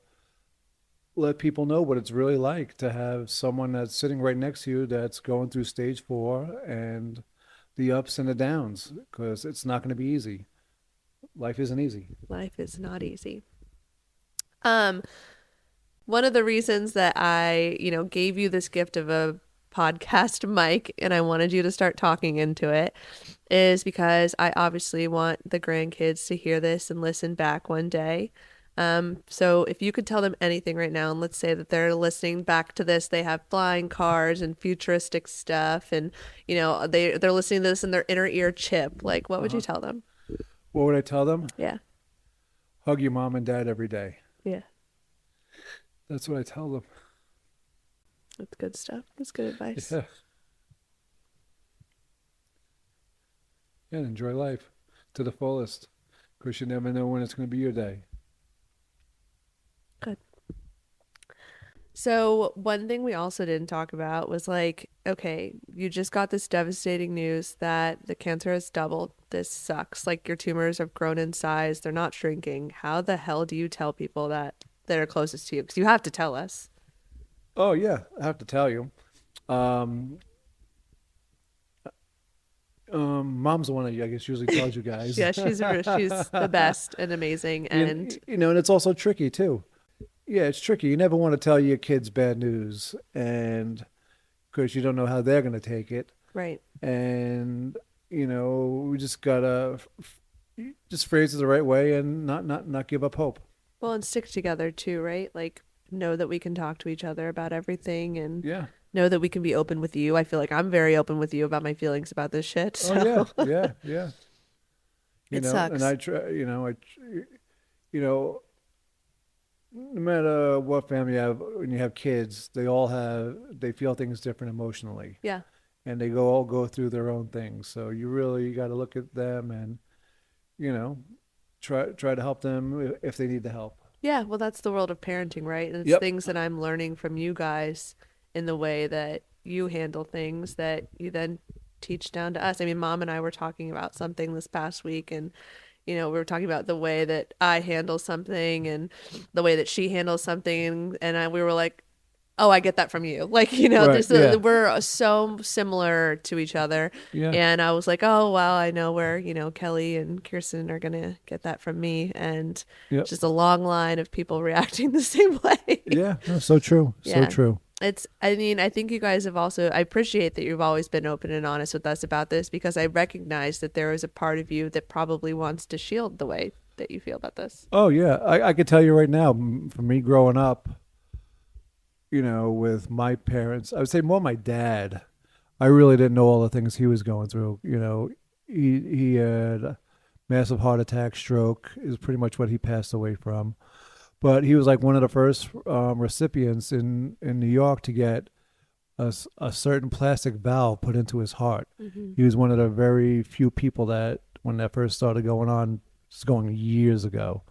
let people know what it's really like to have someone that's sitting right next to you that's going through stage 4 and the ups and the downs, because it's not going to be easy. Life isn't easy. Life is not easy. Um, One of the reasons that I, gave you this gift of a podcast mic and I wanted you to start talking into it is because I obviously want the grandkids to hear this and listen back one day. So if you could tell them anything right now, and let's say that they're listening back to this, they have flying cars and futuristic stuff, and they're listening to this in their inner ear chip. Like, what would you tell them? What would I tell them? Yeah, Hug your mom and dad every day. yeah, That's what I tell them. that's good stuff. That's good advice. Yeah. Yeah, and enjoy life to the fullest, because you never know when it's going to be your day. Good. So one thing we also didn't talk about was like, okay, you just got this devastating news that the cancer has doubled. This sucks. Like your tumors have grown in size. They're not shrinking. How the hell do you tell people that are closest to you? Because you have to tell us. Oh yeah, I have to tell you. Um, Mom's the one that I guess usually tells you guys. Yeah, she's the best and amazing. And And it's also tricky too. Yeah, it's tricky. You never want to tell your kids bad news, and because you don't know how they're going to take it. right. And we just gotta just phrase it the right way and not give up hope. Well, and stick together too, right? Like know that we can talk to each other about everything and Yeah. know that we can be open with you. I feel like I'm very open with you about my feelings about this shit. So. Oh yeah. It sucks. And I try. No matter what family you have, when you have kids, they feel things different emotionally, Yeah. and they all go through their own things. So you got to look at them and try to help them if they need the help. Yeah, well, that's the world of parenting, right? And it's Yep. things that I'm learning from you guys in the way that you handle things that you then teach down to us. I mean, Mom and I were talking about something this past week, and we were talking about the way that I handle something and the way that she handles something, and we were like, oh, I get that from you. Like, Right, yeah. we're so similar to each other. Yeah. And I was like, oh, well, I know where, Kelly and Kirsten are going to get that from me. And Yep. it's just a long line of people reacting the same way. Yeah. No, so true. So Yeah. true. I think you guys have also, I appreciate that you've always been open and honest with us about this, because I recognize that there is a part of you that probably wants to shield the way that you feel about this. Oh yeah. I could tell you right now, for me growing up, with my parents, I would say more my dad. I really didn't know all the things he was going through. He had a massive heart attack, stroke is pretty much what he passed away from. But he was like one of the first recipients in New York to get a certain plastic valve put into his heart. Mm-hmm. He was one of the very few people that, when that first started going on, it's going years ago.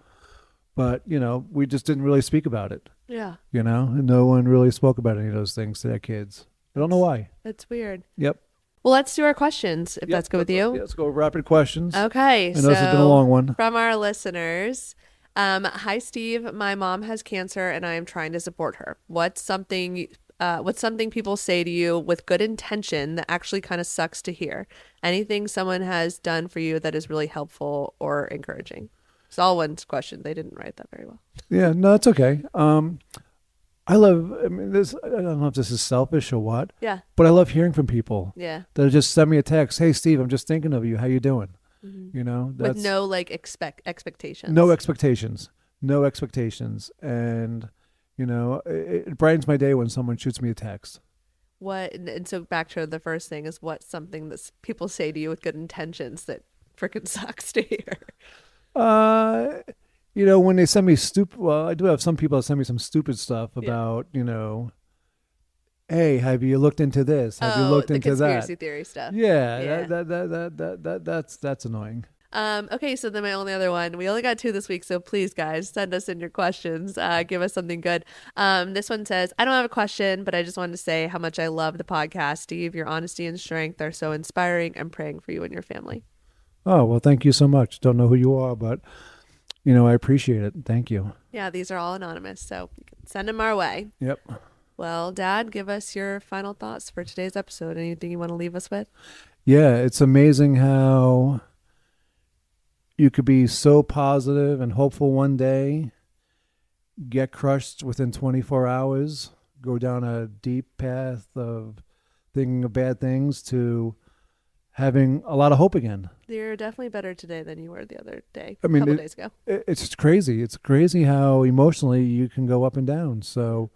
But, we just didn't really speak about it. Yeah. And no one really spoke about any of those things to their kids. I don't know why. That's weird. Yep. Well, let's do our questions, if that's good with you. Let's go rapid questions. Okay. I know this has been a long one. From our listeners, hi, Steve. My mom has cancer and I am trying to support her. What's something people say to you with good intention that actually kind of sucks to hear? Anything someone has done for you that is really helpful or encouraging? It's all one question. They didn't write that very well. Yeah, no, it's okay. I mean, I don't know if this is selfish or what. Yeah. But I love hearing from people. Yeah. That just send me a text. Hey, Steve, I'm just thinking of you. How you doing? Mm-hmm. That's with no expectations. no expectations. No expectations. And, it brightens my day when someone shoots me a text. And so back to the first thing is, what's something that people say to you with good intentions that freaking sucks to hear? When they send me I do have some people that send me some stupid stuff about, hey, have you looked into this? Have you looked into that? The conspiracy theory stuff. Yeah. Yeah. That's annoying. Okay, so then my only other one, we only got 2 this week, so please guys, send us in your questions. Give us something good. This one says, I don't have a question, but I just wanted to say how much I love the podcast. Steve, your honesty and strength are so inspiring. I'm praying for you and your family. Oh, well, thank you so much. Don't know who you are, but, I appreciate it. Thank you. Yeah, these are all anonymous, so you can send them our way. Yep. Well, Dad, give us your final thoughts for today's episode. Anything you want to leave us with? Yeah, it's amazing how you could be so positive and hopeful one day, get crushed within 24 hours, go down a deep path of thinking of bad things, to having a lot of hope again. You're definitely better today than you were the other day, I a mean, couple days ago. it's just crazy. It's crazy how emotionally you can go up and down. So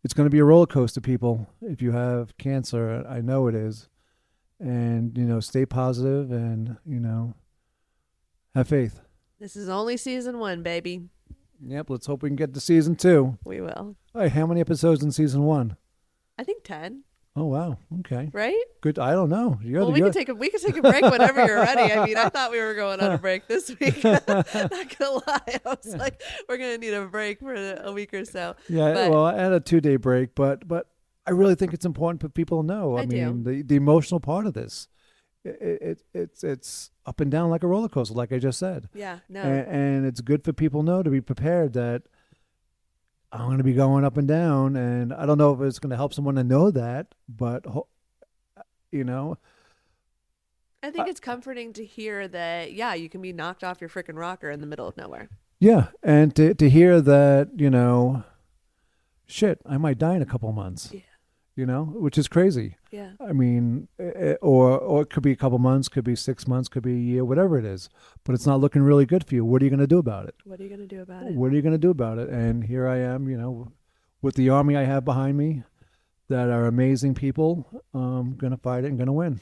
it's going to be a roller coaster, people. If you have cancer, I know it is. And, stay positive and, have faith. This is only season 1, baby. Yep, let's hope we can get to season 2. We will. All right, how many episodes in season 1? I think 10. Oh, wow. Okay. Right? Good. I don't know. Well, we can take a break whenever you're ready. I mean, I thought we were going on a break this week. Not gonna lie, I was like, we're gonna need a break for a week or so. Yeah. Well, I had a 2-day break, but I really think it's important for people to know. I mean, the emotional part of this, it's up and down like a roller coaster, like I just said. Yeah. No. And it's good for people to know, to be prepared that I'm going to be going up and down, and I don't know if it's going to help someone to know that, but I think it's comforting to hear that, yeah, you can be knocked off your freaking rocker in the middle of nowhere. Yeah, and to hear that, shit, I might die in a couple of months. Yeah. Which is crazy. Yeah. I mean, or it could be a couple months, could be 6 months, could be a year, whatever it is. But it's not looking really good for you. What are you going to do about it? What are you going to do about it? What are you going to do about it? And here I am, with the army I have behind me that are amazing people, going to fight it and going to win.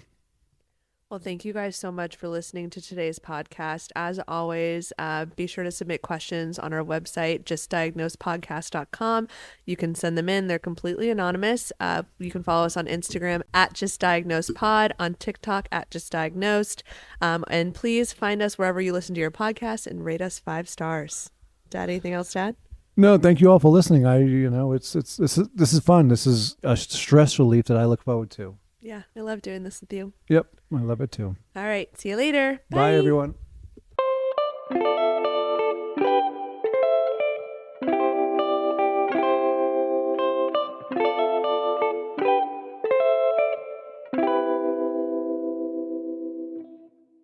Well, thank you guys so much for listening to today's podcast. As always, be sure to submit questions on our website, justdiagnosedpodcast.com. You can send them in. They're completely anonymous. You can follow us on Instagram at justdiagnosedpod, on TikTok at justdiagnosed. And please find us wherever you listen to your podcast and rate us 5 stars. Dad, anything else to add? No, thank you all for listening. This is fun. This is a stress relief that I look forward to. Yeah, I love doing this with you. Yep, I love it too. All right, see you later. Bye everyone.